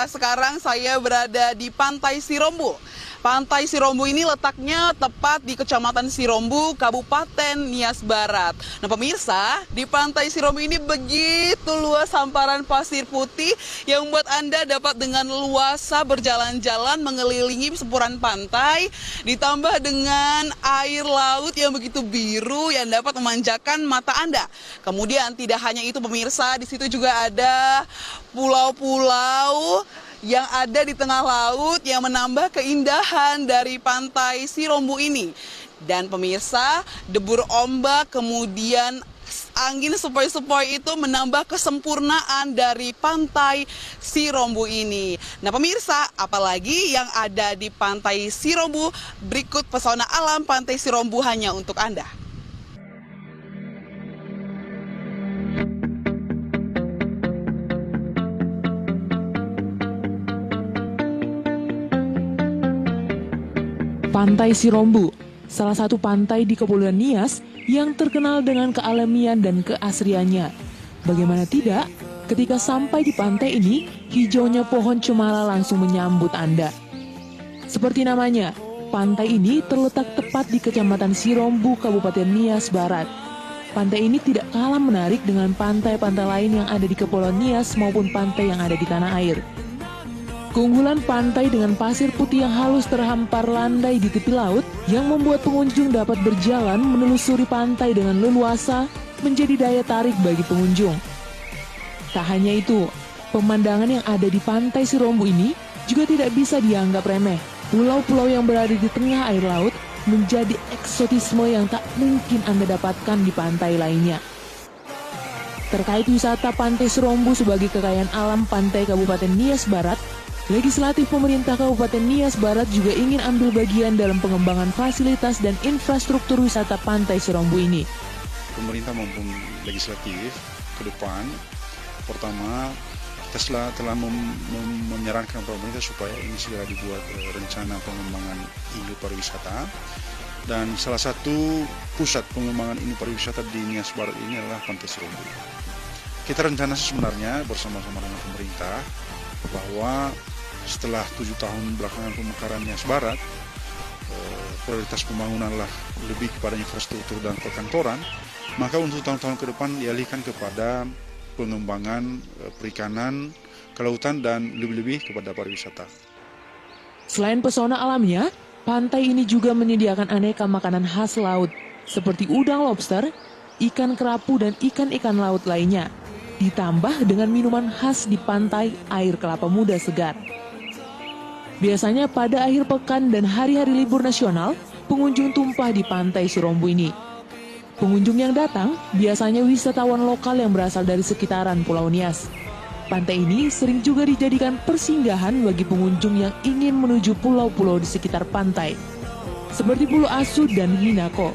Sekarang saya berada di Pantai Sirombo. Pantai Sirombo ini letaknya tepat di Kecamatan Sirombo, Kabupaten Nias Barat. Nah pemirsa, di Pantai Sirombo ini begitu luas hamparan pasir putih yang membuat Anda dapat dengan luasa berjalan-jalan mengelilingi sempuran pantai, ditambah dengan air laut yang begitu biru yang dapat memanjakan mata Anda. Kemudian tidak hanya itu pemirsa, di situ juga ada pulau-pulau yang ada di tengah laut yang menambah keindahan dari Pantai Sirombo ini. Dan pemirsa, debur ombak kemudian angin sepoi-sepoi itu menambah kesempurnaan dari Pantai Sirombo ini. Nah pemirsa, apalagi yang ada di Pantai Sirombo, berikut pesona alam Pantai Sirombo hanya untuk Anda. Pantai Sirombo, salah satu pantai di Kepulauan Nias yang terkenal dengan kealamian dan keasriannya. Bagaimana tidak, ketika sampai di pantai ini, hijaunya pohon cemara langsung menyambut Anda. Seperti namanya, pantai ini terletak tepat di Kecamatan Sirombo, Kabupaten Nias Barat. Pantai ini tidak kalah menarik dengan pantai-pantai lain yang ada di Kepulauan Nias maupun pantai yang ada di tanah air. Keunggulan pantai dengan pasir putih yang halus terhampar landai di tepi laut yang membuat pengunjung dapat berjalan menelusuri pantai dengan leluasa menjadi daya tarik bagi pengunjung. Tak hanya itu, pemandangan yang ada di Pantai Sirombo ini juga tidak bisa dianggap remeh. Pulau-pulau yang berada di tengah air laut menjadi eksotisme yang tak mungkin Anda dapatkan di pantai lainnya. Terkait wisata Pantai Sirombo sebagai kekayaan alam pantai Kabupaten Nias Barat, Legislatif Pemerintah Kabupaten Nias Barat juga ingin ambil bagian dalam pengembangan fasilitas dan infrastruktur wisata Pantai Sirombo ini. Pemerintah maupun legislatif ke depan, pertama kita telah menyarankan pemerintah supaya ini segera dibuat rencana pengembangan industri pariwisata. Dan salah satu pusat pengembangan industri pariwisata di Nias Barat ini adalah Pantai Sirombo. Kita rencana sebenarnya bersama-sama dengan pemerintah bahwa setelah 7 tahun belakangan pemekaran Nias Barat, prioritas pembangunanlah lebih kepada infrastruktur dan perkantoran, maka untuk tahun-tahun ke depan dialihkan kepada pengembangan perikanan, kelautan, dan lebih-lebih kepada pariwisata. Selain pesona alamnya, pantai ini juga menyediakan aneka makanan khas laut, seperti udang lobster, ikan kerapu, dan ikan-ikan laut lainnya. Ditambah dengan minuman khas di pantai, air kelapa muda segar. Biasanya pada akhir pekan dan hari-hari libur nasional, pengunjung tumpah di Pantai Sirombo ini. Pengunjung yang datang biasanya wisatawan lokal yang berasal dari sekitaran Pulau Nias. Pantai ini sering juga dijadikan persinggahan bagi pengunjung yang ingin menuju pulau-pulau di sekitar pantai, seperti Pulau Asu dan Hinako.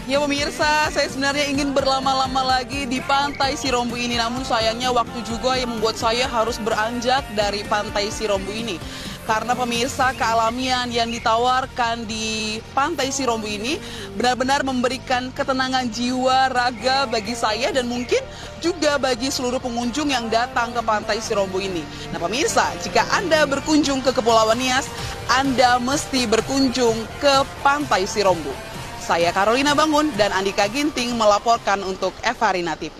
Ya pemirsa, saya sebenarnya ingin berlama-lama lagi di Pantai Sirombo ini. Namun sayangnya waktu juga yang membuat saya harus beranjak dari Pantai Sirombo ini. Karena pemirsa, kealamian yang ditawarkan di Pantai Sirombo ini benar-benar memberikan ketenangan jiwa, raga bagi saya dan mungkin juga bagi seluruh pengunjung yang datang ke Pantai Sirombo ini. Nah pemirsa, jika Anda berkunjung ke Kepulauan Nias, Anda mesti berkunjung ke Pantai Sirombo. Saya Carolina Bangun dan Andika Ginting melaporkan untuk Evarina TV.